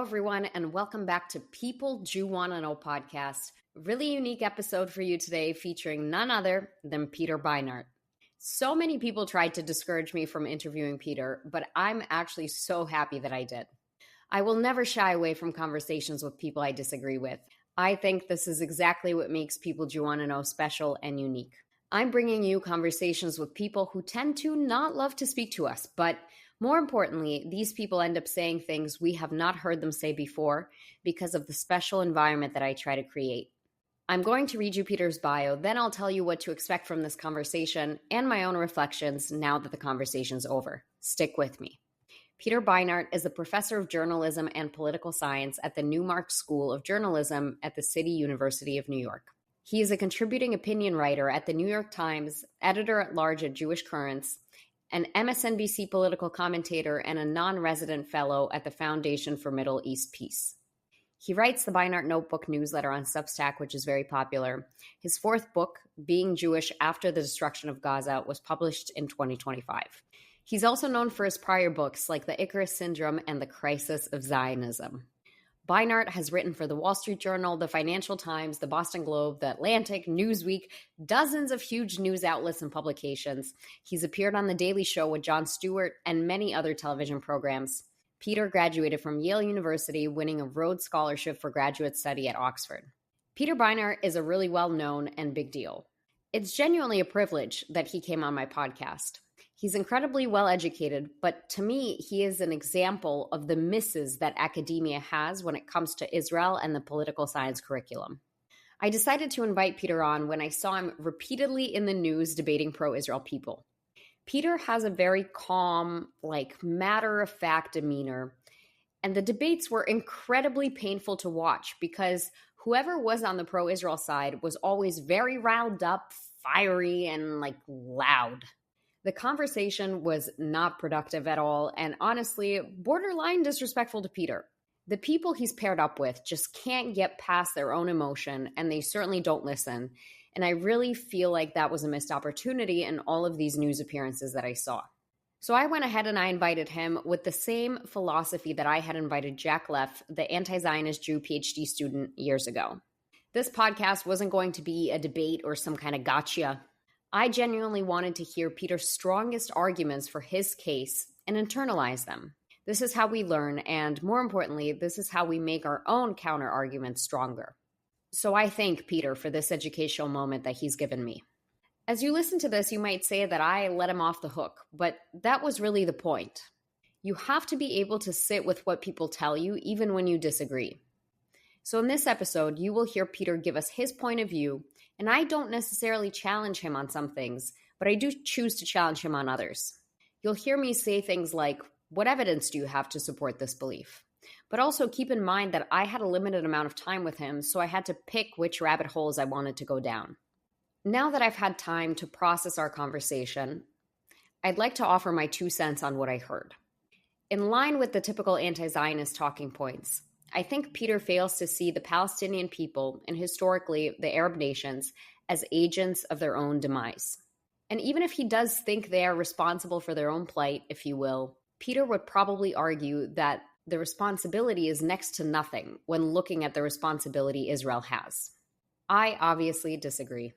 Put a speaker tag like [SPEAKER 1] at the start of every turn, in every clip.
[SPEAKER 1] everyone, and welcome back to People Do Want to Know podcast. Really unique episode for you today featuring none other than Peter Beinart. So many people tried to discourage me from interviewing Peter, but I'm actually so happy that I did. I will never shy away from conversations with people I disagree with. I think this is exactly what makes People Do Want to Know special and unique. I'm bringing you conversations with people who tend to not love to speak to us, but more importantly, these people end up saying things we have not heard them say before because of the special environment that I try to create. I'm going to read you Peter's bio, then I'll tell you what to expect from this conversation and my own reflections now that the conversation's over. Stick with me. Peter Beinart is a professor of journalism and political science at the Newmark School of Journalism at the City University of New York. He is a contributing opinion writer at the New York Times, editor-at-large at Jewish Currents, an MSNBC political commentator, and a non-resident fellow at the Foundation for Middle East Peace. He writes the Beinart Notebook newsletter on Substack, which is very popular. His fourth book, Being Jewish After the Destruction of Gaza, was published in 2025. He's also known for his prior books like The Icarus Syndrome and The Crisis of Zionism. Beinart has written for the Wall Street Journal, the Financial Times, the Boston Globe, the Atlantic, Newsweek, dozens of huge news outlets and publications. He's appeared on The Daily Show with Jon Stewart and many other television programs. Peter graduated from Yale University, winning a Rhodes Scholarship for graduate study at Oxford. Peter Beinart is a really well-known and big deal. It's genuinely a privilege that he came on my podcast. He's incredibly well-educated, but to me, he is an example of the misses that academia has when it comes to Israel and the political science curriculum. I decided to invite Peter on when I saw him repeatedly in the news debating pro-Israel people. Peter has a very calm, matter-of-fact demeanor, and the debates were incredibly painful to watch because whoever was on the pro-Israel side was always very riled up, fiery, and loud. The conversation was not productive at all, and honestly, borderline disrespectful to Peter. The people he's paired up with just can't get past their own emotion, and they certainly don't listen. And I really feel like that was a missed opportunity in all of these news appearances that I saw. So I went ahead and I invited him with the same philosophy that I had invited Jack Leff, the anti-Zionist Jew PhD student, years ago. This podcast wasn't going to be a debate or some kind of gotcha. I genuinely wanted to hear Peter's strongest arguments for his case and internalize them. This is how we learn, and more importantly, this is how we make our own counter-arguments stronger. So I thank Peter for this educational moment that he's given me. As you listen to this, you might say that I let him off the hook, but that was really the point. You have to be able to sit with what people tell you, even when you disagree. So in this episode, you will hear Peter give us his point of view, and I don't necessarily challenge him on some things, but I do choose to challenge him on others. You'll hear me say things like, what evidence do you have to support this belief? But also keep in mind that I had a limited amount of time with him, so I had to pick which rabbit holes I wanted to go down. Now that I've had time to process our conversation, I'd like to offer my 2 cents on what I heard. In line with the typical anti-Zionist talking points, I think Peter fails to see the Palestinian people, and historically the Arab nations, as agents of their own demise. And even if he does think they are responsible for their own plight, if you will, Peter would probably argue that the responsibility is next to nothing when looking at the responsibility Israel has. I obviously disagree.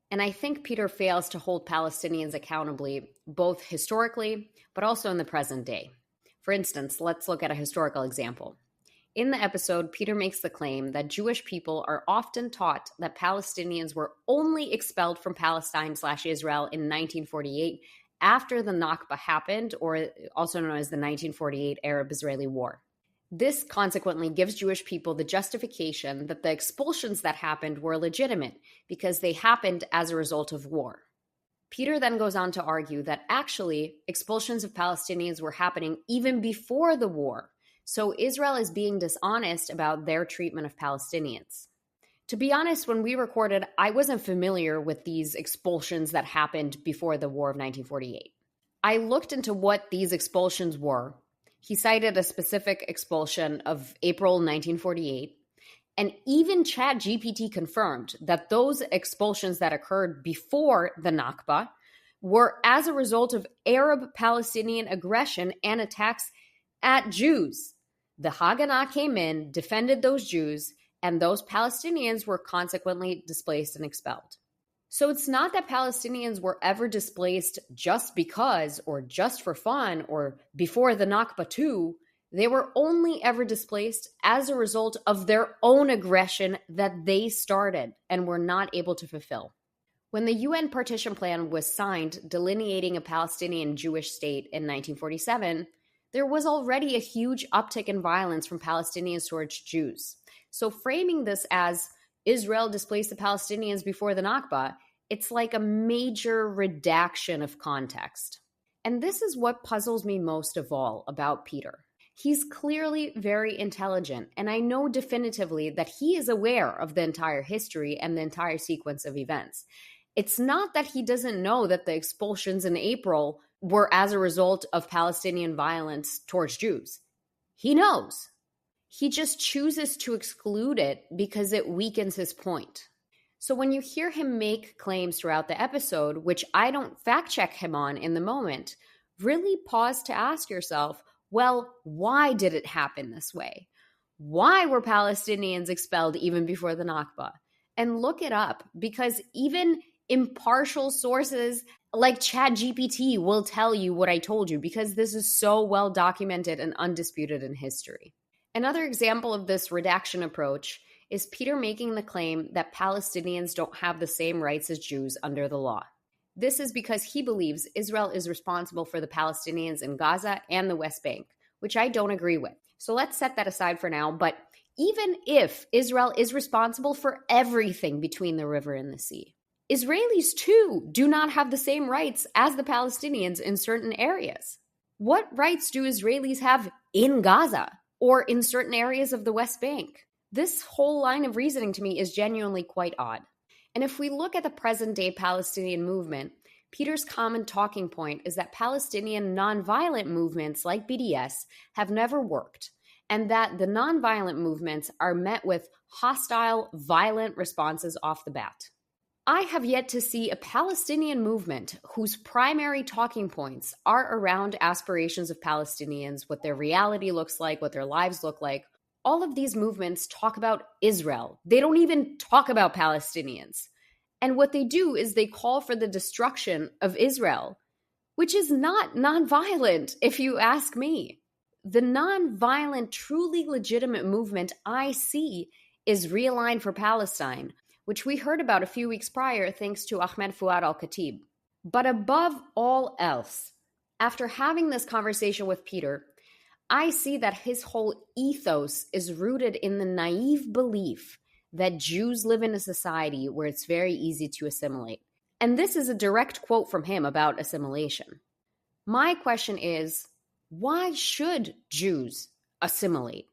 [SPEAKER 1] And I think Peter fails to hold Palestinians accountably, both historically, but also in the present day. For instance, let's look at a historical example. In the episode, Peter makes the claim that Jewish people are often taught that Palestinians were only expelled from Palestine/Israel in 1948 after the Nakba happened, or also known as the 1948 Arab-Israeli War. This consequently gives Jewish people the justification that the expulsions that happened were legitimate because they happened as a result of war. Peter then goes on to argue that actually expulsions of Palestinians were happening even before the war. So Israel is being dishonest about their treatment of Palestinians. To be honest, when we recorded, I wasn't familiar with these expulsions that happened before the War of 1948. I looked into what these expulsions were. He cited a specific expulsion of April 1948, and even ChatGPT confirmed that those expulsions that occurred before the Nakba were as a result of Arab-Palestinian aggression and attacks at Jews. The Haganah came in, defended those Jews, and those Palestinians were consequently displaced and expelled. So it's not that Palestinians were ever displaced just because, or just for fun, or before the Nakba too. They were only ever displaced as a result of their own aggression that they started and were not able to fulfill. When the UN partition plan was signed, delineating a Palestinian Jewish state in 1947, there was already a huge uptick in violence from Palestinians towards Jews. So framing this as Israel displaced the Palestinians before the Nakba, it's like a major redaction of context. And this is what puzzles me most of all about Peter. He's clearly very intelligent, and I know definitively that he is aware of the entire history and the entire sequence of events. It's not that he doesn't know that the expulsions in April were as a result of Palestinian violence towards Jews. He knows. He just chooses to exclude it because it weakens his point. So when you hear him make claims throughout the episode, which I don't fact check him on in the moment, really pause to ask yourself, well, why did it happen this way? Why were Palestinians expelled even before the Nakba? And look it up, because even impartial sources like ChatGPT will tell you what I told you, because this is so well documented and undisputed in history. Another example of this redaction approach is Peter making the claim that Palestinians don't have the same rights as Jews under the law. This is because he believes Israel is responsible for the Palestinians in Gaza and the West Bank, which I don't agree with. So let's set that aside for now. But even if Israel is responsible for everything between the river and the sea, Israelis too do not have the same rights as the Palestinians in certain areas. What rights do Israelis have in Gaza or in certain areas of the West Bank? This whole line of reasoning to me is genuinely quite odd. And if we look at the present-day Palestinian movement, Peter's common talking point is that Palestinian nonviolent movements like BDS have never worked, and that the nonviolent movements are met with hostile, violent responses off the bat. I have yet to see a Palestinian movement whose primary talking points are around aspirations of Palestinians, what their reality looks like, what their lives look like. All of these movements talk about Israel. They don't even talk about Palestinians. And what they do is they call for the destruction of Israel, which is not nonviolent, if you ask me. The nonviolent, truly legitimate movement I see is Realign for Palestine, which we heard about a few weeks prior thanks to Ahmed Fuad al-Khatib. But above all else, after having this conversation with Peter, I see that his whole ethos is rooted in the naive belief that Jews live in a society where it's very easy to assimilate. And this is a direct quote from him about assimilation. My question is, why should Jews assimilate?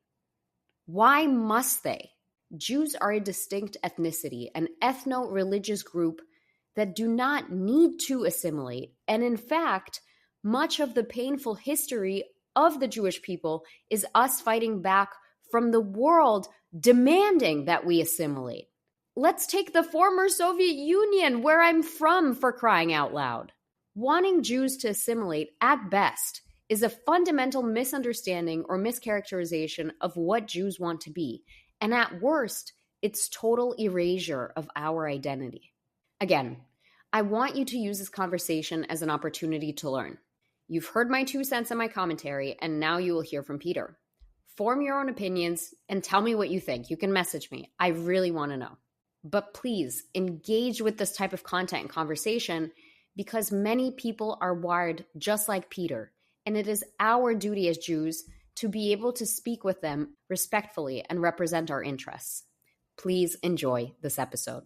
[SPEAKER 1] Why must they? Jews are a distinct ethnicity, an ethno-religious group that do not need to assimilate. And in fact, much of the painful history of the Jewish people is us fighting back from the world demanding that we assimilate. Let's take the former Soviet Union, where I'm from, for crying out loud. Wanting Jews to assimilate, at best, is a fundamental misunderstanding or mischaracterization of what Jews want to be. And at worst, it's total erasure of our identity. Again, I want you to use this conversation as an opportunity to learn. You've heard my 2 cents in my commentary, and now you will hear from Peter. Form your own opinions and tell me what you think. You can message me. I really want to know. But please engage with this type of content and conversation, because many people are wired just like Peter, and it is our duty as Jews to be able to speak with them respectfully and represent our interests. Please enjoy this episode.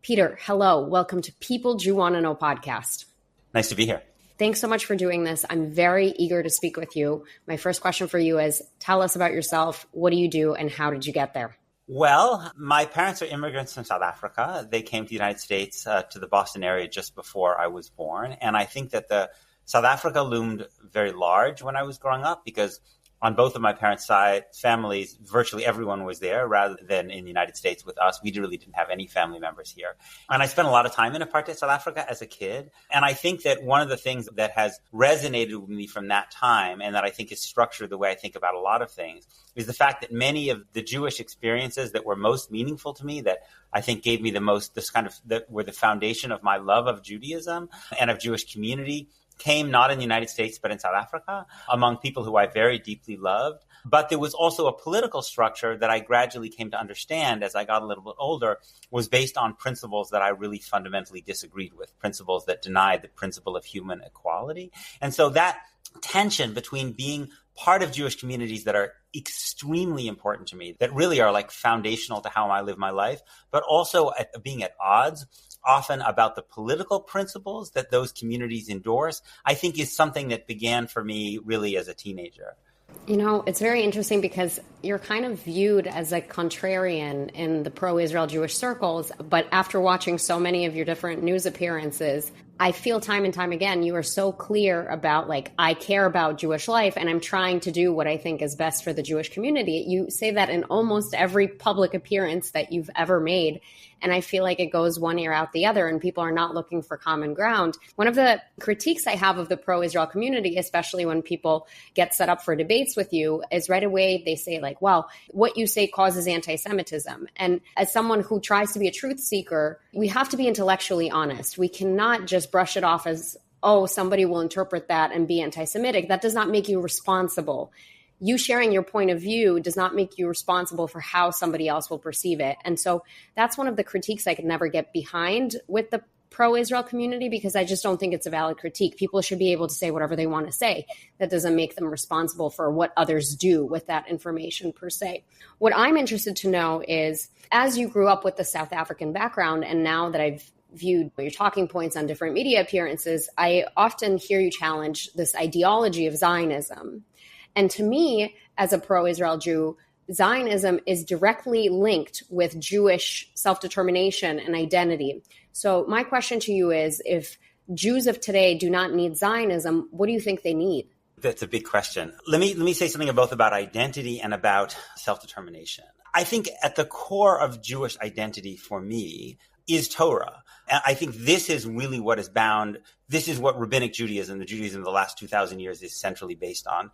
[SPEAKER 1] Peter, hello. Welcome to People Jew Want to Know podcast.
[SPEAKER 2] Nice to be here.
[SPEAKER 1] Thanks so much for doing this. I'm very eager to speak with you. My first question for you is, tell us about yourself. What do you do and how did you get there?
[SPEAKER 2] Well, my parents are immigrants from South Africa. They came to the United States, to the Boston area just before I was born. And I think that South Africa loomed very large when I was growing up, because on both of my parents' side, families, virtually everyone was there, rather than in the United States with us. We really didn't have any family members here. And I spent a lot of time in apartheid South Africa as a kid. And I think that one of the things that has resonated with me from that time, and that I think is structured the way I think about a lot of things, is the fact that many of the Jewish experiences that were most meaningful to me, that I think gave me the most, that were the foundation of my love of Judaism and of Jewish community, came not in the United States, but in South Africa, among people who I very deeply loved. But there was also a political structure that I gradually came to understand as I got a little bit older was based on principles that I really fundamentally disagreed with, principles that denied the principle of human equality. And so that tension between being part of Jewish communities that are extremely important to me, that really are like foundational to how I live my life, but also being at odds often about the political principles that those communities endorse, I think is something that began for me really as a teenager.
[SPEAKER 1] You know, it's very interesting because you're kind of viewed as a contrarian in the pro-Israel Jewish circles, but after watching so many of your different news appearances, I feel time and time again, you are so clear about, like, I care about Jewish life and I'm trying to do what I think is best for the Jewish community. You say that in almost every public appearance that you've ever made. And I feel like it goes one ear out the other and people are not looking for common ground. One of the critiques I have of the pro-Israel community, especially when people get set up for debates with you, is right away they say, like, well, what you say causes anti-Semitism. And as someone who tries to be a truth seeker, we have to be intellectually honest. We cannot just brush it off as, oh, somebody will interpret that and be anti-Semitic. That does not make you responsible. You sharing your point of view does not make you responsible for how somebody else will perceive it. And so that's one of the critiques I could never get behind with the pro-Israel community, because I just don't think it's a valid critique. People should be able to say whatever they want to say. That doesn't make them responsible for what others do with that information per se. What I'm interested to know is, as you grew up with the South African background, and now that I've viewed your talking points on different media appearances, I often hear you challenge this ideology of Zionism. And to me, as a pro-Israel Jew, Zionism is directly linked with Jewish self-determination and identity. So my question to you is, if Jews of today do not need Zionism, what do you think they need?
[SPEAKER 2] That's a big question. Let me say something both about identity and about self-determination. I think at the core of Jewish identity for me is Torah. And I think this is really what is bound. This is what rabbinic Judaism, the Judaism of the last 2,000 years, is centrally based on,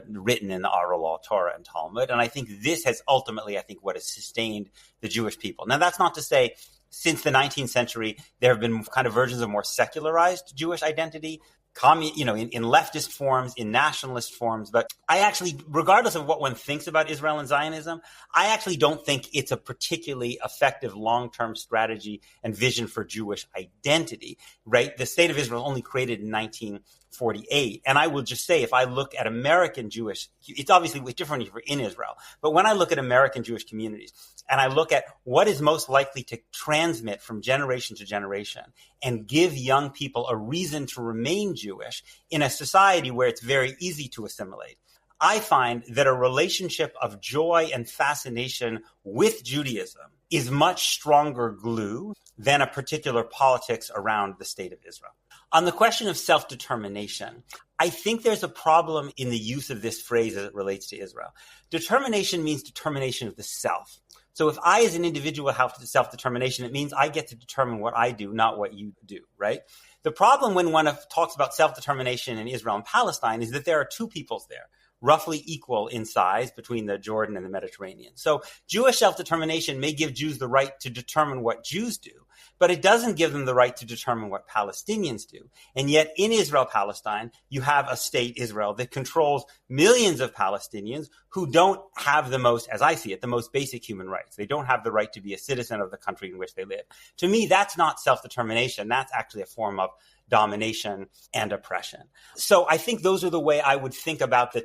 [SPEAKER 2] written in the oral law, Torah and Talmud. And I think this has ultimately, I think, what has sustained the Jewish people. Now, that's not to say since the 19th century, there have been kind of versions of more secularized Jewish identity, in leftist forms, in nationalist forms. But I actually, regardless of what one thinks about Israel and Zionism, I actually don't think it's a particularly effective long-term strategy and vision for Jewish identity, right? The state of Israel only created in 1948. And I will just say, if I look at American Jewish, it's obviously different if you're in Israel, but when I look at American Jewish communities and I look at what is most likely to transmit from generation to generation and give young people a reason to remain Jewish in a society where it's very easy to assimilate, I find that a relationship of joy and fascination with Judaism is much stronger glue than a particular politics around the state of Israel. On the question of self-determination, I think there's a problem in the use of this phrase as it relates to Israel. Determination means determination of the self. So if I as an individual have self-determination, it means I get to determine what I do, not what you do, right? The problem when one talks about self-determination in Israel and Palestine is that there are two peoples there, roughly equal in size between the Jordan and the Mediterranean. So Jewish self-determination may give Jews the right to determine what Jews do, but it doesn't give them the right to determine what Palestinians do. And yet in Israel-Palestine, you have a state, Israel, that controls millions of Palestinians who don't have the most, as I see it, the most basic human rights. They don't have the right to be a citizen of the country in which they live. To me, that's not self-determination. That's actually a form of domination and oppression. So I think those are the way I would think about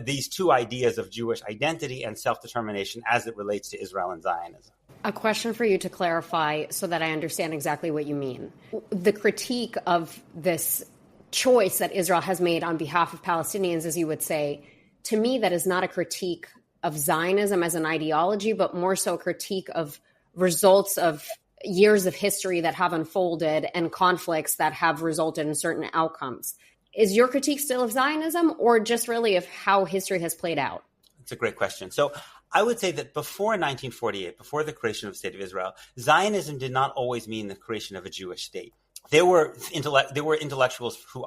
[SPEAKER 2] these two ideas of Jewish identity and self-determination as it relates to Israel and Zionism.
[SPEAKER 1] A question for you to clarify so that I understand exactly what you mean. The critique of this choice that Israel has made on behalf of Palestinians, as you would say, to me, that is not a critique of Zionism as an ideology, but more so a critique of results of years of history that have unfolded and conflicts that have resulted in certain outcomes. Is your critique still of Zionism or just really of how history has played out?
[SPEAKER 2] It's a great question. So I would say that before 1948, before the creation of the State of Israel, Zionism did not always mean the creation of a Jewish state. There were intellectuals who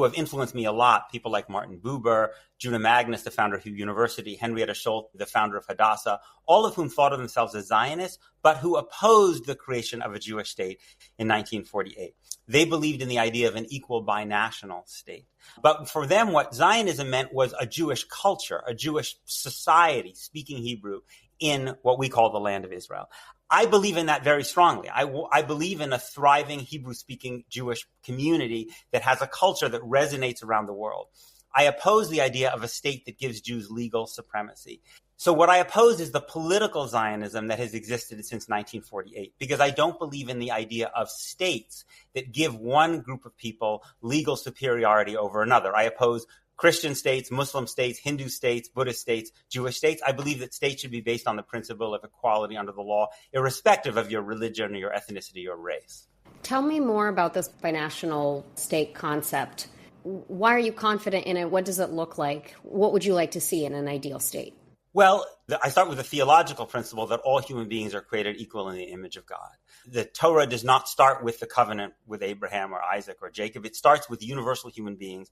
[SPEAKER 2] have influenced me a lot, people like Martin Buber, Judah Magnus, the founder of Hugh University, Henrietta Scholz, the founder of Hadassah, all of whom thought of themselves as Zionists, but who opposed the creation of a Jewish state in 1948. They believed in the idea of an equal binational state. But for them, what Zionism meant was a Jewish culture, a Jewish society speaking Hebrew in what we call the land of Israel. I believe in that very strongly. I believe in a thriving Hebrew-speaking Jewish community that has a culture that resonates around the world. I oppose the idea of a state that gives Jews legal supremacy. So what I oppose is the political Zionism that has existed since 1948, because I don't believe in the idea of states that give one group of people legal superiority over another. I oppose Christian states, Muslim states, Hindu states, Buddhist states, Jewish states. I believe that states should be based on the principle of equality under the law, irrespective of your religion or your ethnicity or race.
[SPEAKER 1] Tell me more about this binational state concept. Why are you confident in it? What does it look like? What would you like to see in an ideal state?
[SPEAKER 2] Well, I start with the theological principle that all human beings are created equal in the image of God. The Torah does not start with the covenant with Abraham or Isaac or Jacob. It starts with universal human beings.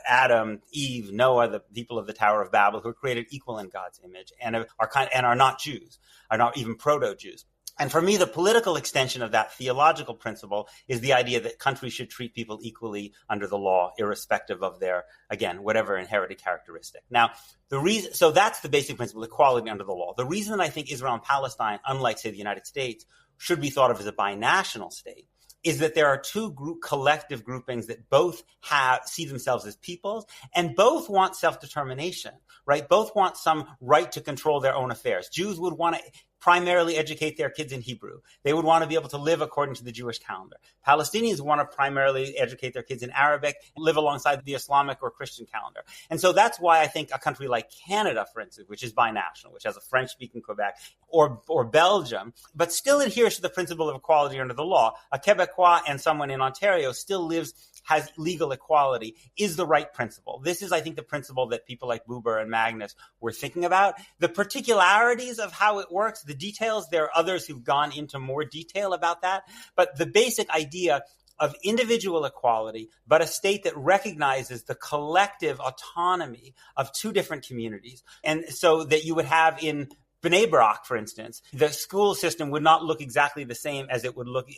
[SPEAKER 2] Adam, Eve, Noah, the people of the Tower of Babel, who are created equal in God's image and are not Jews, are not even proto-Jews. And for me, the political extension of that theological principle is the idea that countries should treat people equally under the law, irrespective of their, again, whatever inherited characteristic. Now, so that's the basic principle, equality under the law. The reason that I think Israel and Palestine, unlike, say, the United States, should be thought of as a binational state is that there are two collective groupings that both see themselves as peoples and both want self-determination, right? Both want some right to control their own affairs. Jews would want to primarily educate their kids in Hebrew. They would want to be able to live according to the Jewish calendar. Palestinians want to primarily educate their kids in Arabic, live alongside the Islamic or Christian calendar. And so that's why I think a country like Canada, for instance, which is binational, which has a French-speaking Quebec, or Belgium, but still adheres to the principle of equality under the law. A Quebecois and someone in Ontario still has legal equality, is the right principle. This is, I think, the principle that people like Buber and Magnus were thinking about. The particularities of how it works, the details, there are others who've gone into more detail about that. But the basic idea of individual equality, but a state that recognizes the collective autonomy of two different communities. And so that you would have in Bnei Brak, for instance, the school system would not look exactly the same as it would look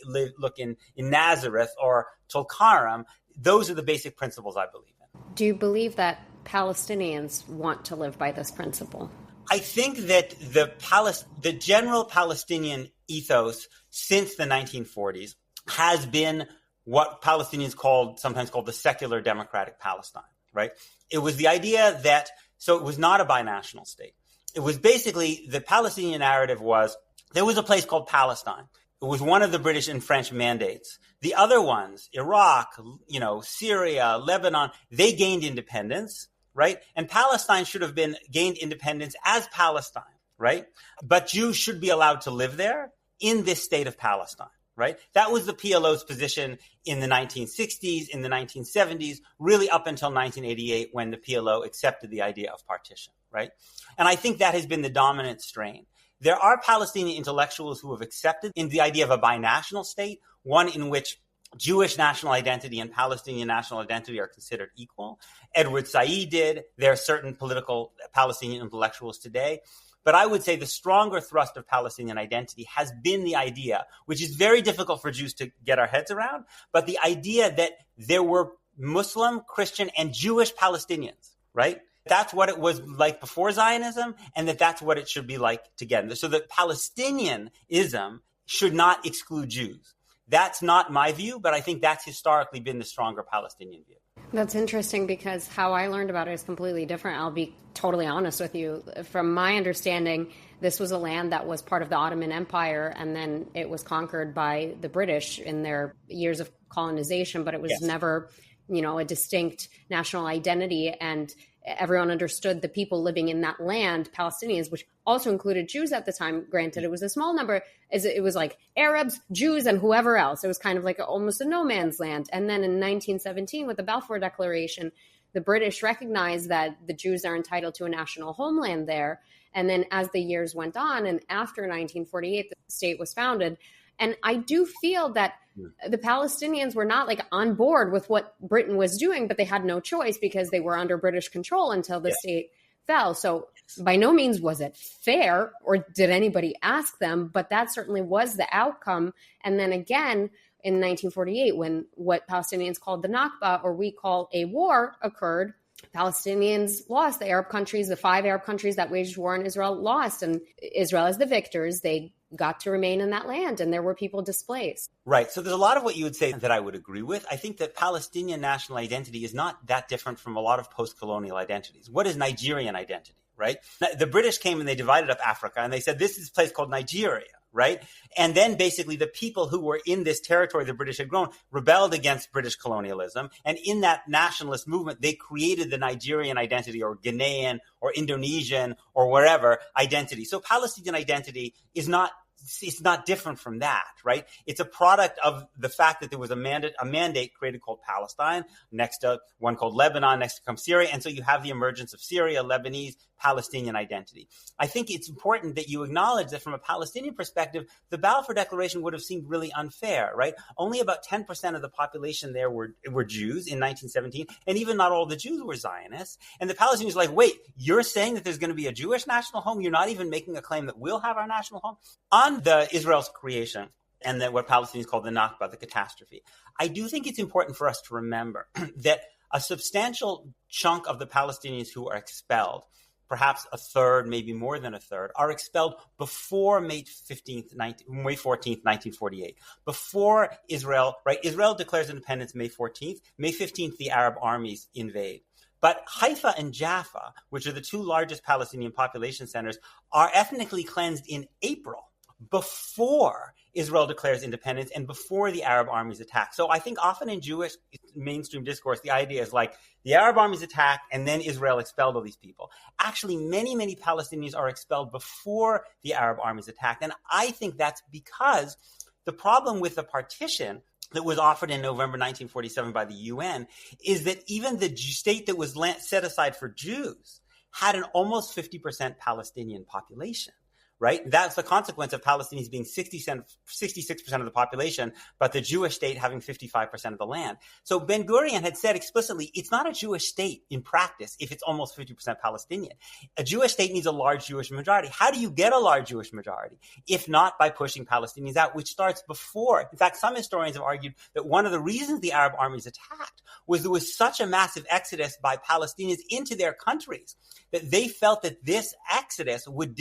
[SPEAKER 2] in Nazareth or Tulkarem. Those are the basic principles I believe in.
[SPEAKER 1] Do you believe that Palestinians want to live by this principle?
[SPEAKER 2] I think that the general Palestinian ethos since the 1940s has been what Palestinians sometimes called the secular democratic Palestine, right? It was the idea that, so it was not a binational state. It was basically, the Palestinian narrative was, there was a place called Palestine. It was one of the British and French mandates. The other ones, Iraq, Syria, Lebanon, they gained independence, right? And Palestine should have gained independence as Palestine, right? But Jews should be allowed to live there in this state of Palestine, right? That was the PLO's position in the 1960s, in the 1970s, really up until 1988 when the PLO accepted the idea of partition, right? And I think that has been the dominant strain. There are Palestinian intellectuals who have accepted in the idea of a binational state, one in which Jewish national identity and Palestinian national identity are considered equal. Edward Said did. There are certain political Palestinian intellectuals today. But I would say the stronger thrust of Palestinian identity has been the idea, which is very difficult for Jews to get our heads around, but the idea that there were Muslim, Christian, and Jewish Palestinians, right? That's what it was like before Zionism, and that's what it should be like together. So that Palestinianism should not exclude Jews. That's not my view, but I think that's historically been the stronger Palestinian view.
[SPEAKER 1] That's interesting because how I learned about it is completely different. I'll be totally honest with you. From my understanding, this was a land that was part of the Ottoman Empire, and then it was conquered by the British in their years of colonization, but it was never, a distinct national identity. And everyone understood the people living in that land, Palestinians, which also included Jews at the time. Granted, it was a small number. It was like Arabs, Jews, and whoever else. It was kind of like almost a no man's land. And then in 1917, with the Balfour Declaration, the British recognized that the Jews are entitled to a national homeland there. And then as the years went on, and after 1948, the state was founded. And I do feel that the Palestinians were not like on board with what Britain was doing, but they had no choice because they were under British control until the state fell. So by no means was it fair, or did anybody ask them, but that certainly was the outcome. And then again, in 1948, when what Palestinians called the Nakba, or we call a war, occurred, Palestinians lost. The Arab countries, the 5 Arab countries that waged war on Israel, lost. And Israel, as the victors, they got to remain in that land, and there were people displaced.
[SPEAKER 2] Right. So there's a lot of what you would say that I would agree with. I think that Palestinian national identity is not that different from a lot of post-colonial identities. What is Nigerian identity, right? The British came and they divided up Africa, and they said, this is a place called Nigeria, right? And then basically the people who were in this territory the British had grown rebelled against British colonialism. And in that nationalist movement, they created the Nigerian identity, or Ghanaian or Indonesian or wherever identity. So Palestinian identity is not, it's not different from that, right? It's a product of the fact that there was a mandate created called Palestine, next to one called Lebanon, next to comes Syria. And so you have the emergence of Syria, Lebanese, Palestinian identity. I think it's important that you acknowledge that from a Palestinian perspective, the Balfour Declaration would have seemed really unfair, right? Only about 10% of the population there were Jews in 1917, and even not all the Jews were Zionists. And the Palestinians were like, wait, you're saying that there's going to be a Jewish national home? You're not even making a claim that we'll have our national home? On the Israel's creation, and then what Palestinians call the Nakba, the catastrophe, I do think it's important for us to remember that a substantial chunk of the Palestinians who are expelled, perhaps a third, maybe more than a third, are expelled before May 14th, 1948. Before Israel, right? Israel declares independence May 14th. May 15th, the Arab armies invade. But Haifa and Jaffa, which are the 2 largest Palestinian population centers, are ethnically cleansed in April, before Israel declares independence and before the Arab armies attack. So I think often in Jewish mainstream discourse, the idea is like the Arab armies attack and then Israel expelled all these people. Actually, many, many Palestinians are expelled before the Arab armies attacked. And I think that's because the problem with the partition that was offered in November 1947 by the UN is that even the state that was set aside for Jews had an almost 50% Palestinian population. Right? That's the consequence of Palestinians being 66% of the population, but the Jewish state having 55% of the land. So Ben-Gurion had said explicitly, it's not a Jewish state in practice if it's almost 50% Palestinian. A Jewish state needs a large Jewish majority. How do you get a large Jewish majority? If not by pushing Palestinians out, which starts before. In fact, some historians have argued that one of the reasons the Arab armies attacked was there was such a massive exodus by Palestinians into their countries that they felt that this exodus would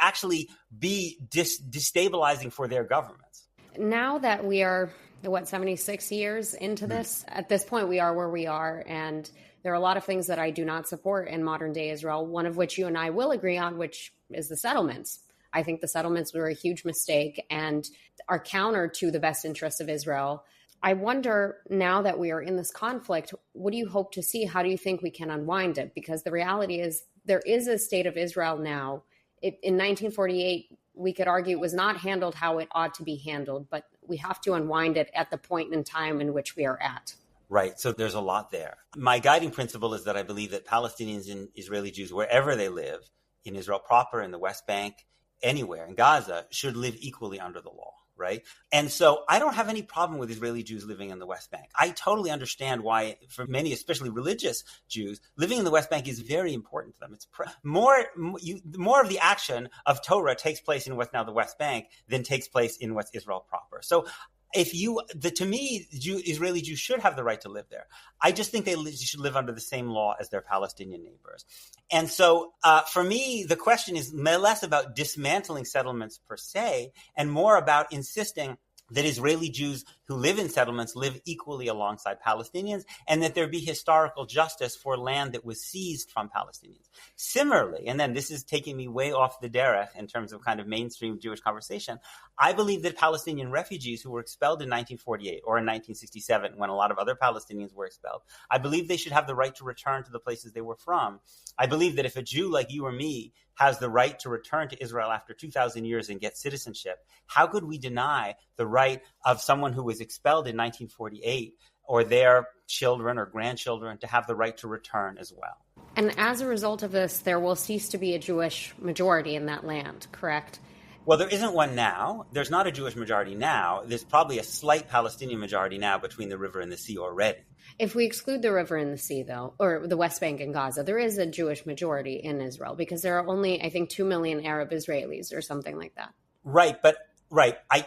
[SPEAKER 2] actually be destabilizing for their governments.
[SPEAKER 1] Now that we are, 76 years into this, at this point we are where we are, and there are a lot of things that I do not support in modern day Israel, one of which you and I will agree on, which is the settlements. I think the settlements were a huge mistake and are counter to the best interests of Israel. I wonder, now that we are in this conflict, what do you hope to see? How do you think we can unwind it? Because the reality is there is a state of Israel now. In 1948, we could argue it was not handled how it ought to be handled, but we have to unwind it at the point in time in which we are at.
[SPEAKER 2] Right. So there's a lot there. My guiding principle is that I believe that Palestinians and Israeli Jews, wherever they live, in Israel proper, in the West Bank, anywhere, in Gaza, should live equally under the law. Right. And so I don't have any problem with Israeli Jews living in the West Bank. I totally understand why, for many, especially religious Jews, living in the West Bank is very important to them. It's more of the action of Torah takes place in what's now the West Bank than takes place in what's Israel proper. So to me, Israeli Jews should have the right to live there. I just think they should live under the same law as their Palestinian neighbors. And so for me, the question is less about dismantling settlements per se and more about insisting that Israeli Jews who live in settlements live equally alongside Palestinians, and that there be historical justice for land that was seized from Palestinians. Similarly, and then this is taking me way off the derech in terms of kind of mainstream Jewish conversation, I believe that Palestinian refugees who were expelled in 1948 or in 1967, when a lot of other Palestinians were expelled, I believe they should have the right to return to the places they were from. I believe that if a Jew like you or me has the right to return to Israel after 2,000 years and get citizenship, how could we deny the right of someone who was expelled in 1948 or their children or grandchildren to have the right to return as well?
[SPEAKER 1] And as a result of this, there will cease to be a Jewish majority in that land, correct?
[SPEAKER 2] Well, there isn't one now. There's not a Jewish majority now. There's probably a slight Palestinian majority now between the river and the sea already.
[SPEAKER 1] If we exclude the river and the sea, though, or the West Bank and Gaza, there is a Jewish majority in Israel because there are only, I think, 2 million Arab Israelis or something like that.
[SPEAKER 2] Right.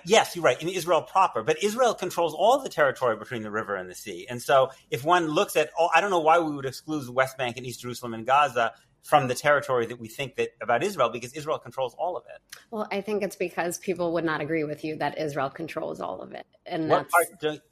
[SPEAKER 2] Yes, you're right. In Israel proper, but Israel controls all the territory between the river and the sea. And so if one looks at, I don't know why we would exclude the West Bank and East Jerusalem and Gaza from the territory that we think that about Israel, because Israel controls all of it.
[SPEAKER 1] Well, I think it's because people would not agree with you that Israel controls all of it. And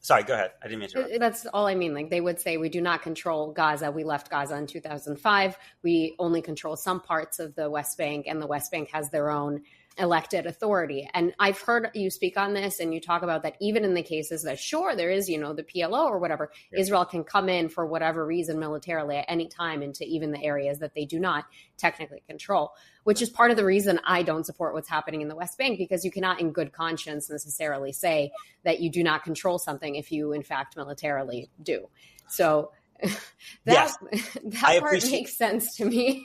[SPEAKER 2] sorry, go ahead. I didn't mean to interrupt.
[SPEAKER 1] That's all I mean. Like, they would say, we do not control Gaza. We left Gaza in 2005. We only control some parts of the West Bank, and the West Bank has their own elected authority. And I've heard you speak on this, and you talk about that even in the cases that, sure, there is, the PLO or whatever, yeah, Israel can come in for whatever reason militarily at any time into even the areas that they do not technically control, which is part of the reason I don't support what's happening in the West Bank, because you cannot in good conscience necessarily say that you do not control something if you in fact militarily do. So that part makes sense to me.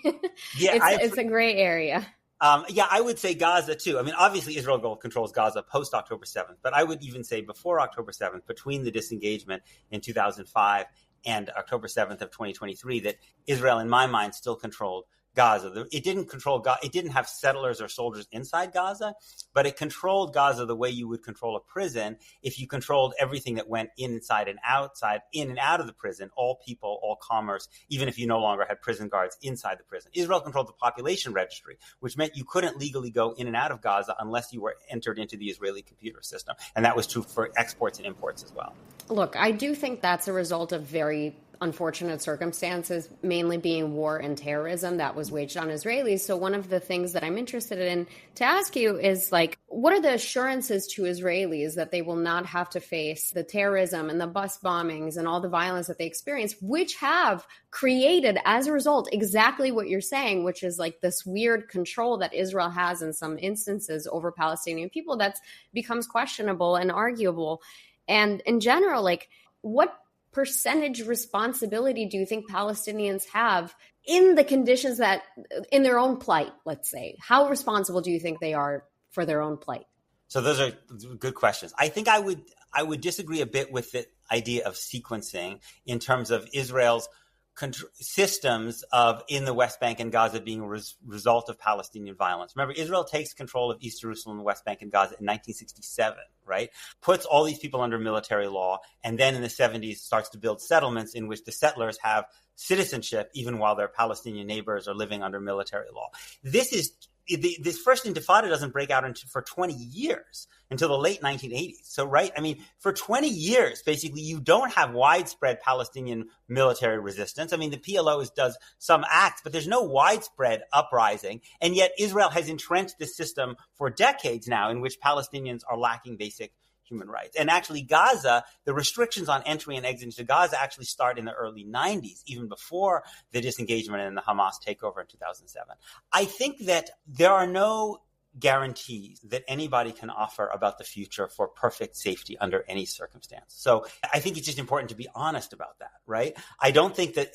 [SPEAKER 1] Yeah, it's a gray area.
[SPEAKER 2] I would say Gaza too. I mean, obviously Israel controls Gaza post October 7th, but I would even say before October 7th, between the disengagement in 2005 and October 7th of 2023, that Israel, in my mind, still controlled Gaza. It didn't control Gaza. It didn't have settlers or soldiers inside Gaza, but it controlled Gaza the way you would control a prison if you controlled everything that went inside and outside, in and out of the prison, all people, all commerce, even if you no longer had prison guards inside the prison. Israel controlled the population registry, which meant you couldn't legally go in and out of Gaza unless you were entered into the Israeli computer system. And that was true for exports and imports as well.
[SPEAKER 1] Look, I do think that's a result of very unfortunate circumstances, mainly being war and terrorism that was waged on Israelis. So one of the things that I'm interested in to ask you is, like, what are the assurances to Israelis that they will not have to face the terrorism and the bus bombings and all the violence that they experience, which have created as a result exactly what you're saying, which is like this weird control that Israel has in some instances over Palestinian people that becomes questionable and arguable. And in general, like, what percentage responsibility do you think Palestinians have in the conditions that, in their own plight, let's say? How responsible do you think they are for their own plight?
[SPEAKER 2] So those are good questions. I think I would disagree a bit with the idea of sequencing in terms of Israel's systems of in the West Bank and Gaza being a result of Palestinian violence. Remember, Israel takes control of East Jerusalem, the West Bank, and Gaza in 1967, right? Puts all these people under military law, and then in the 70s starts to build settlements in which the settlers have citizenship even while their Palestinian neighbors are living under military law. This first intifada doesn't break out for 20 years, until the late 1980s. So, right, I mean, for 20 years, basically, you don't have widespread Palestinian military resistance. I mean, the PLO does some acts, but there's no widespread uprising. And yet Israel has entrenched this system for decades now in which Palestinians are lacking basic human rights. And actually, Gaza, the restrictions on entry and exit into Gaza actually start in the early 90s, even before the disengagement and the Hamas takeover in 2007. I think that there are no guarantees that anybody can offer about the future for perfect safety under any circumstance. So I think it's just important to be honest about that, right? I don't think that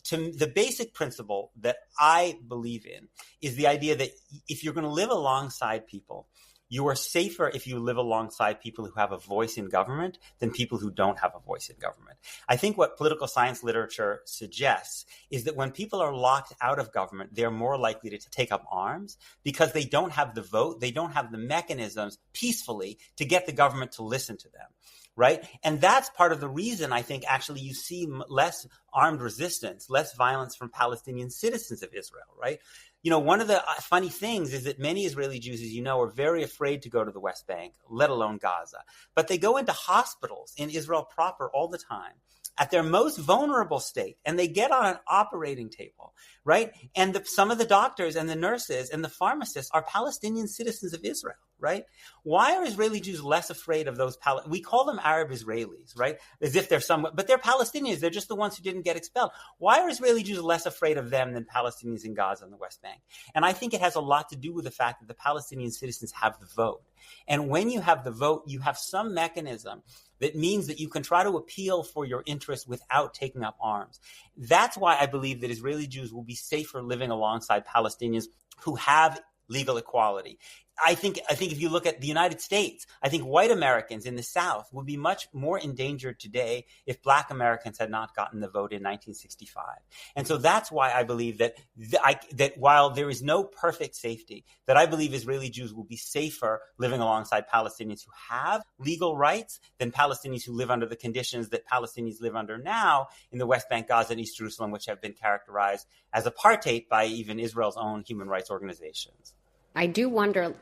[SPEAKER 2] the basic principle that I believe in is the idea that if you're going to live alongside people, you are safer if you live alongside people who have a voice in government than people who don't have a voice in government. I think what political science literature suggests is that when people are locked out of government, they're more likely to take up arms because they don't have the vote, they don't have the mechanisms peacefully to get the government to listen to them. Right. And that's part of the reason I think actually you see less armed resistance, less violence from Palestinian citizens of Israel. Right. one of the funny things is that many Israeli Jews, as you know, are very afraid to go to the West Bank, let alone Gaza. But they go into hospitals in Israel proper all the time at their most vulnerable state, and they get on an operating table, right? And some of the doctors and the nurses and the pharmacists are Palestinian citizens of Israel, right? Why are Israeli Jews less afraid of those? We call them Arab Israelis, right? As if they're somewhat, but they're Palestinians. They're just the ones who didn't get expelled. Why are Israeli Jews less afraid of them than Palestinians in Gaza and the West Bank? And I think it has a lot to do with the fact that the Palestinian citizens have the vote. And when you have the vote, you have some mechanism that means that you can try to appeal for your interests without taking up arms. That's why I believe that Israeli Jews will be safer living alongside Palestinians who have legal equality. I think if you look at the United States, I think white Americans in the South would be much more endangered today if Black Americans had not gotten the vote in 1965. And so that's why I believe that while there is no perfect safety, that I believe Israeli Jews will be safer living alongside Palestinians who have legal rights than Palestinians who live under the conditions that Palestinians live under now in the West Bank, Gaza, and East Jerusalem, which have been characterized as apartheid by even Israel's own human rights organizations.
[SPEAKER 1] I do wonder,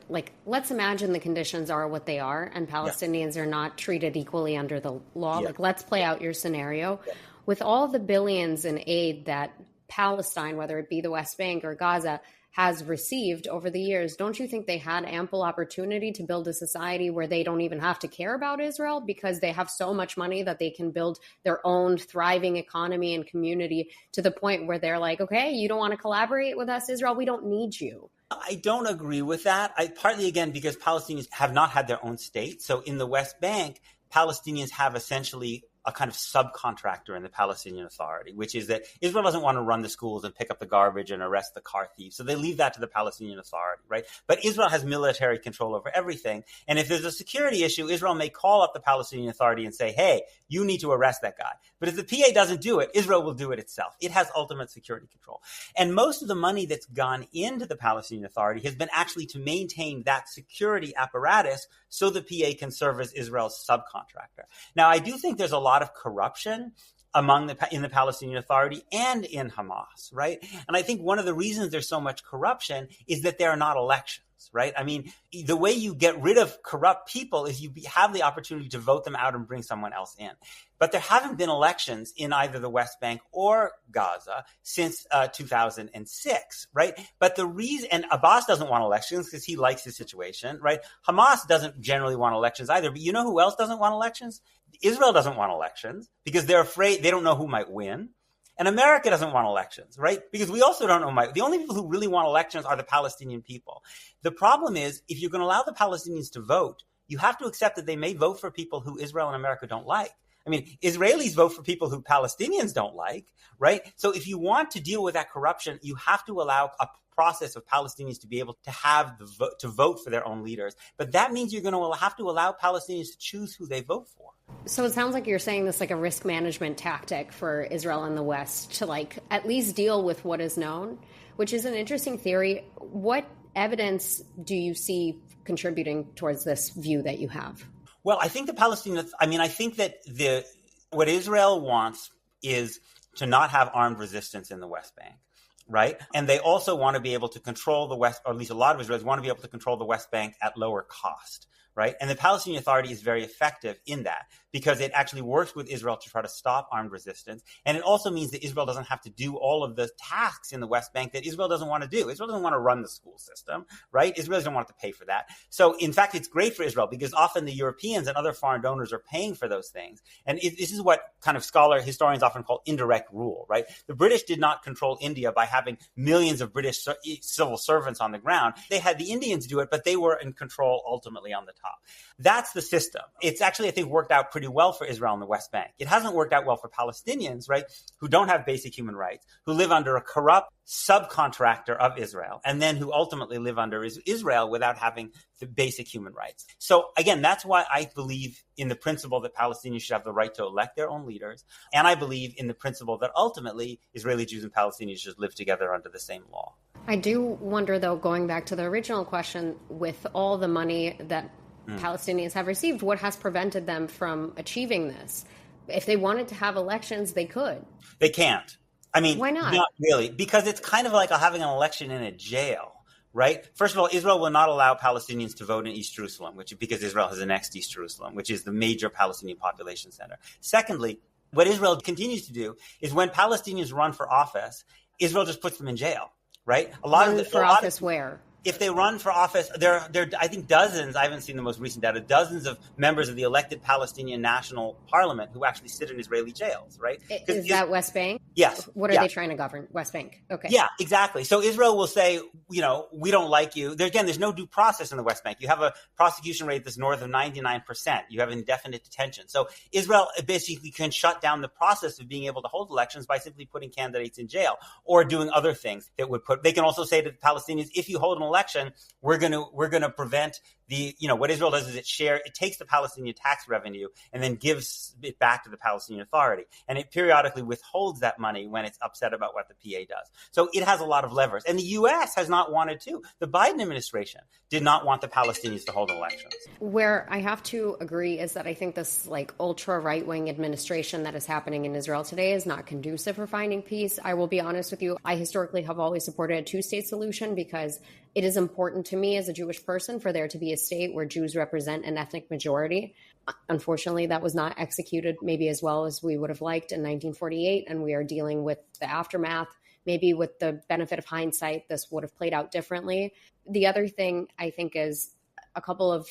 [SPEAKER 1] let's imagine the conditions are what they are and Palestinians are not treated equally under the law.
[SPEAKER 2] Yeah.
[SPEAKER 1] Let's play out your scenario. Yeah. With all the billions in aid that Palestine, whether it be the West Bank or Gaza, has received over the years, don't you think they had ample opportunity to build a society where they don't even have to care about Israel because they have so much money that they can build their own thriving economy and community to the point where they're like, okay, you don't want to collaborate with us, Israel, we don't need you?
[SPEAKER 2] I don't agree with that. Partly, again, because Palestinians have not had their own state. So in the West Bank, Palestinians have essentially a kind of subcontractor in the Palestinian Authority, which is that Israel doesn't want to run the schools and pick up the garbage and arrest the car thieves. So they leave that to the Palestinian Authority, right? But Israel has military control over everything. And if there's a security issue, Israel may call up the Palestinian Authority and say, hey, you need to arrest that guy. But if the PA doesn't do it, Israel will do it itself. It has ultimate security control. And most of the money that's gone into the Palestinian Authority has been actually to maintain that security apparatus so the PA can serve as Israel's subcontractor. Now, I do think there's a lot of corruption in the Palestinian Authority and in Hamas, right? And I think one of the reasons there's so much corruption is that there are not elections, right? I mean, the way you get rid of corrupt people is you have the opportunity to vote them out and bring someone else in. But there haven't been elections in either the West Bank or Gaza since 2006, right? But the reason, and Abbas doesn't want elections because he likes his situation, right? Hamas doesn't generally want elections either. But you know who else doesn't want elections? Israel doesn't want elections because they're afraid, they don't know who might win. And America doesn't want elections, right? Because we also don't know. The only people who really want elections are the Palestinian people. The problem is, if you're going to allow the Palestinians to vote, you have to accept that they may vote for people who Israel and America don't like. I mean, Israelis vote for people who Palestinians don't like, right? So if you want to deal with that corruption, you have to allow a process of Palestinians to be able to have to vote for their own leaders. But that means you're going to have to allow Palestinians to choose who they vote for.
[SPEAKER 1] So it sounds like you're saying this like a risk management tactic for Israel and the West to at least deal with what is known, which is an interesting theory. What evidence do you see contributing towards this view that you have?
[SPEAKER 2] Well, I think the Palestinians, I think that what Israel wants is to not have armed resistance in the West Bank, right? And they also want to be able to control the West, or at least a lot of Israelis want to be able to control the West Bank at lower cost, right? And the Palestinian Authority is very effective in that because it actually works with Israel to try to stop armed resistance. And it also means that Israel doesn't have to do all of the tasks in the West Bank that Israel doesn't want to do. Israel doesn't want to run the school system, right? Israelis don't want to pay for that. So in fact, it's great for Israel because often the Europeans and other foreign donors are paying for those things. And this is what kind of historians often call indirect rule, right? The British did not control India by having millions of British civil servants on the ground. They had the Indians do it, but they were in control ultimately on the top. That's the system. It's actually, I think, worked out pretty well for Israel and the West Bank. It hasn't worked out well for Palestinians, right, who don't have basic human rights, who live under a corrupt subcontractor of Israel, and then who ultimately live under Israel without having the basic human rights. So again, that's why I believe in the principle that Palestinians should have the right to elect their own leaders. And I believe in the principle that ultimately Israeli Jews and Palestinians should live together under the same law.
[SPEAKER 1] I do wonder, though, going back to the original question, with all the money that Palestinians have received, what has prevented them from achieving this? If they wanted to have elections, they could.
[SPEAKER 2] They can't. I mean,
[SPEAKER 1] Why not?
[SPEAKER 2] not really, because it's kind of like having an election in a jail. Right? First of all, Israel will not allow Palestinians to vote in East Jerusalem, because Israel has annexed East Jerusalem, which is the major Palestinian population center. Secondly, what Israel continues to do is when Palestinians run for office, Israel just puts them in jail, right?
[SPEAKER 1] Where?
[SPEAKER 2] If they run for office, there are, I think, dozens, I haven't seen the most recent data, dozens of members of the elected Palestinian National Parliament who actually sit in Israeli jails, right?
[SPEAKER 1] Is that West Bank?
[SPEAKER 2] Yes.
[SPEAKER 1] What are they trying to govern? West Bank. Okay.
[SPEAKER 2] Yeah, exactly. So Israel will say, we don't like you. There's no due process in the West Bank. You have a prosecution rate that's north of 99%. You have indefinite detention. So Israel basically can shut down the process of being able to hold elections by simply putting candidates in jail or doing other things that would they can also say to the Palestinians, if you hold an election, we're going to prevent what Israel does is it takes the Palestinian tax revenue and then gives it back to the Palestinian Authority. And it periodically withholds that money when it's upset about what the PA does. So it has a lot of levers. And the U.S. has not wanted to. The Biden administration did not want the Palestinians to hold elections.
[SPEAKER 1] Where I have to agree is that I think this ultra right-wing administration that is happening in Israel today is not conducive for finding peace. I will be honest with you. I historically have always supported a two-state solution because it is important to me as a Jewish person for there to be a state where Jews represent an ethnic majority. Unfortunately, that was not executed maybe as well as we would have liked in 1948, and we are dealing with the aftermath. Maybe with the benefit of hindsight, this would have played out differently. The other thing I think is a couple of,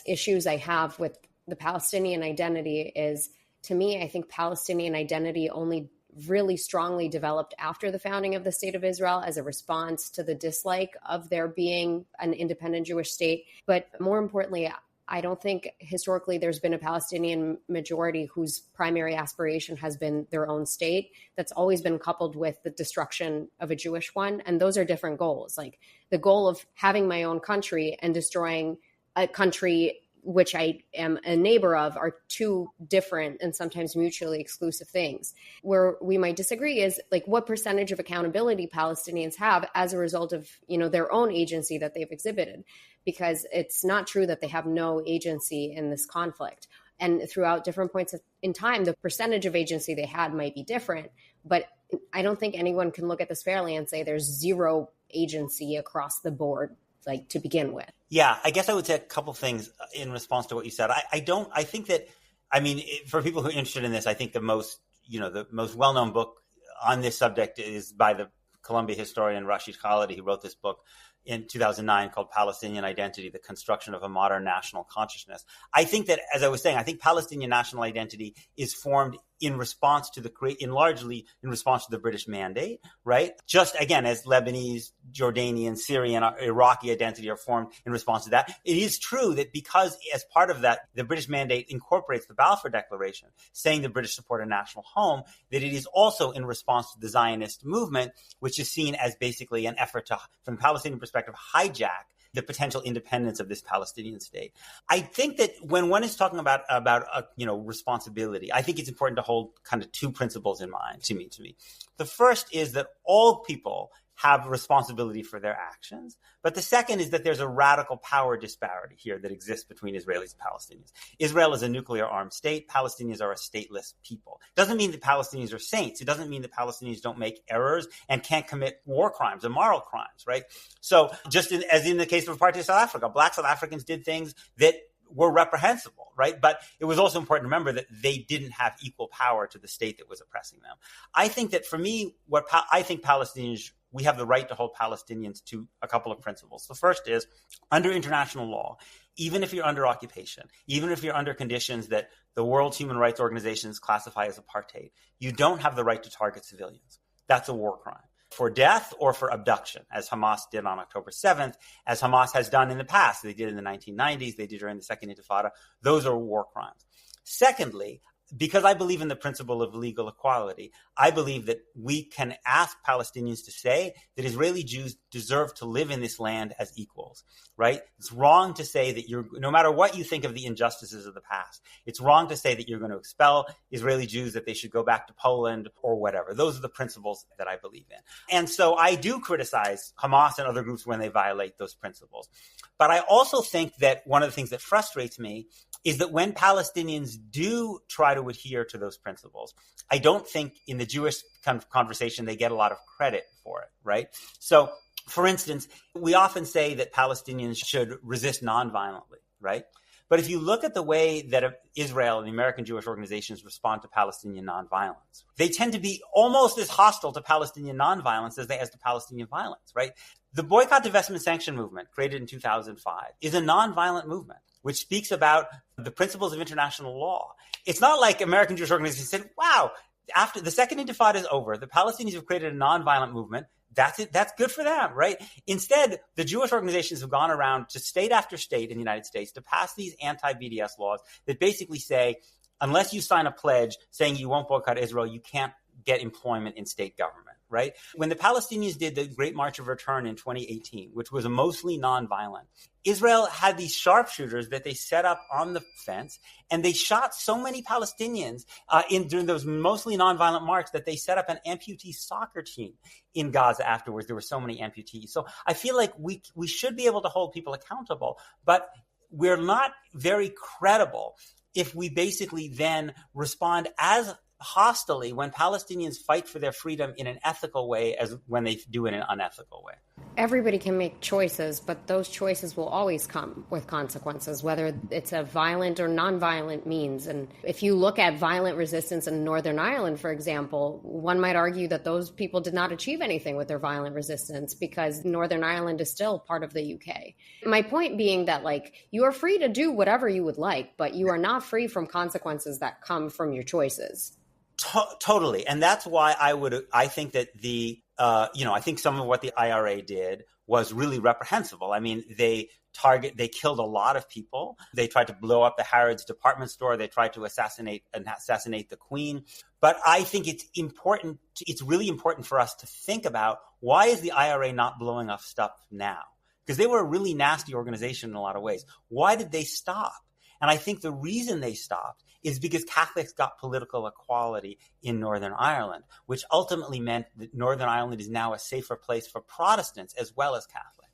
[SPEAKER 1] issues I have with the Palestinian identity is, to me, I think Palestinian identity only really strongly developed after the founding of the State of Israel as a response to the dislike of there being an independent Jewish state. But more importantly, I don't think historically there's been a Palestinian majority whose primary aspiration has been their own state. That's always been coupled with the destruction of a Jewish one. And those are different goals. Like the goal of having my own country and destroying a country which I am a neighbor of are two different and sometimes mutually exclusive things. Where we might disagree is what percentage of accountability Palestinians have as a result of, their own agency that they've exhibited, because it's not true that they have no agency in this conflict. And throughout different points in time, the percentage of agency they had might be different, but I don't think anyone can look at this fairly and say there's zero agency across the board, to begin with.
[SPEAKER 2] Yeah, I guess I would say a couple things in response to what you said. For people who are interested in this, I think the most well-known book on this subject is by the Columbia historian Rashid Khalidi, who wrote this book in 2009 called Palestinian Identity, The Construction of a Modern National Consciousness. I think that, as I was saying, I think Palestinian national identity is formed largely in response to the British Mandate, right? Just again, as Lebanese, Jordanian, Syrian, Iraqi identity are formed in response to that. It is true that because as part of that, the British Mandate incorporates the Balfour Declaration, saying the British support a national home, that it is also in response to the Zionist movement, which is seen as basically an effort to, from the Palestinian perspective, hijack the potential independence of this Palestinian state. I think that when one is talking about responsibility, I think it's important to hold kind of two principles in mind to me. The first is that all people have responsibility for their actions. But the second is that there's a radical power disparity here that exists between Israelis and Palestinians. Israel is a nuclear armed state. Palestinians are a stateless people. It doesn't mean that Palestinians are saints. It doesn't mean that Palestinians don't make errors and can't commit war crimes and moral crimes, right? So as in the case of apartheid South Africa, Black South Africans did things that were reprehensible, right? But it was also important to remember that they didn't have equal power to the state that was oppressing them. I think that for me, we have the right to hold Palestinians to a couple of principles. The first is, under international law, even if you're under occupation, even if you're under conditions that the world's human rights organizations classify as apartheid, you don't have the right to target civilians. That's a war crime. For death or for abduction, as Hamas did on October 7th, as Hamas has done in the past. They did in the 1990s, they did during the Second Intifada. Those are war crimes. Secondly, because I believe in the principle of legal equality, I believe that we can ask Palestinians to say that Israeli Jews deserve to live in this land as equals, right? It's wrong to say that no matter what you think of the injustices of the past, it's wrong to say that you're going to expel Israeli Jews, that they should go back to Poland or whatever. Those are the principles that I believe in. And so I do criticize Hamas and other groups when they violate those principles. But I also think that one of the things that frustrates me is that when Palestinians do try to adhere to those principles, I don't think in the Jewish kind of conversation they get a lot of credit for it, right? So, for instance, we often say that Palestinians should resist nonviolently, right? But if you look at the way that Israel and the American Jewish organizations respond to Palestinian nonviolence, they tend to be almost as hostile to Palestinian nonviolence as to Palestinian violence, right? The boycott, divestment, sanction movement, created in 2005, is a nonviolent movement which speaks about the principles of international law. It's not like American Jewish organizations said, wow, after the Second Intifada is over, the Palestinians have created a nonviolent movement. That's it. That's good for them, right? Instead, the Jewish organizations have gone around to state after state in the United States to pass these anti-BDS laws that basically say, unless you sign a pledge saying you won't boycott Israel, you can't get employment in state government, right? When the Palestinians did the Great March of Return in 2018, which was mostly nonviolent, Israel had these sharpshooters that they set up on the fence, and they shot so many Palestinians during those mostly nonviolent marches that they set up an amputee soccer team in Gaza afterwards. There were so many amputees. So I feel like we should be able to hold people accountable, but we're not very credible if we basically then respond as hostilely when Palestinians fight for their freedom in an ethical way as when they do it in an unethical way.
[SPEAKER 1] Everybody can make choices, but those choices will always come with consequences, whether it's a violent or nonviolent means. And if you look at violent resistance in Northern Ireland, for example, one might argue that those people did not achieve anything with their violent resistance because Northern Ireland is still part of the UK. My point being that, you are free to do whatever you would like, but you are not free from consequences that come from your choices.
[SPEAKER 2] Totally. And that's why I think that I think some of what the IRA did was really reprehensible. I mean, they killed a lot of people. They tried to blow up the Harrods department store. They tried to assassinate the Queen. But I think it's really important for us to think about, why is the IRA not blowing up stuff now? Because they were a really nasty organization in a lot of ways. Why did they stop? And I think the reason they stopped is because Catholics got political equality in Northern Ireland, which ultimately meant that Northern Ireland is now a safer place for Protestants as well as Catholics.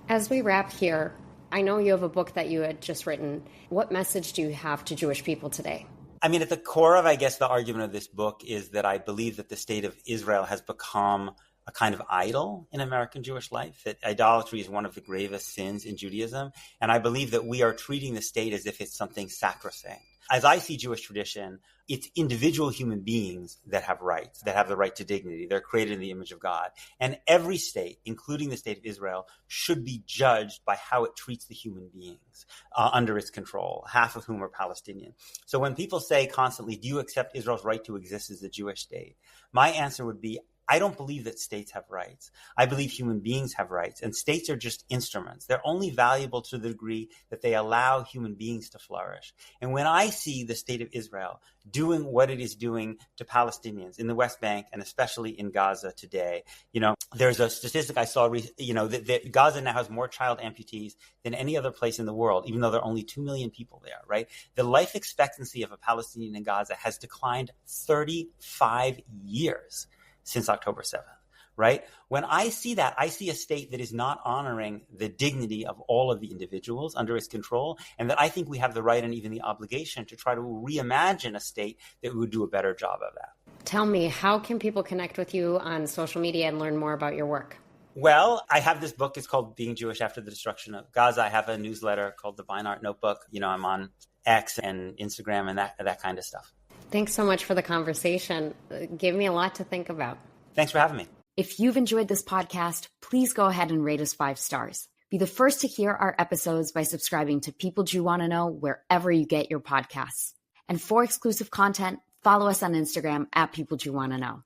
[SPEAKER 1] As we wrap here, I know you have a book that you had just written. What message do you have to Jewish people today?
[SPEAKER 2] I mean, at the core of, I guess, the argument of this book is that I believe that the state of Israel has become a kind of idol in American Jewish life, that idolatry is one of the gravest sins in Judaism. And I believe that we are treating the state as if it's something sacrosanct. As I see Jewish tradition, it's individual human beings that have rights, that have the right to dignity. They're created in the image of God. And every state, including the state of Israel, should be judged by how it treats the human beings under its control, half of whom are Palestinian. So when people say constantly, do you accept Israel's right to exist as a Jewish state? My answer would be, I don't believe that states have rights. I believe human beings have rights, and states are just instruments. They're only valuable to the degree that they allow human beings to flourish. And when I see the state of Israel doing what it is doing to Palestinians in the West Bank and especially in Gaza today, there's a statistic I saw, that Gaza now has more child amputees than any other place in the world, even though there are only 2 million people there, right? The life expectancy of a Palestinian in Gaza has declined 35 years. Since October 7th, right? When I see that, I see a state that is not honoring the dignity of all of the individuals under its control, and that I think we have the right and even the obligation to try to reimagine a state that would do a better job of that.
[SPEAKER 1] Tell me, how can people connect with you on social media and learn more about your work?
[SPEAKER 2] Well, I have this book. It's called Being Jewish After the Destruction of Gaza. I have a newsletter called the Beinart Notebook. I'm on X and Instagram and that kind of stuff.
[SPEAKER 1] Thanks so much for the conversation. It gave me a lot to think about.
[SPEAKER 2] Thanks for having me.
[SPEAKER 1] If you've enjoyed this podcast, please go ahead and rate us 5 stars. Be the first to hear our episodes by subscribing to People Jew Want to Know wherever you get your podcasts. And for exclusive content, follow us on Instagram @People Jew Want to Know.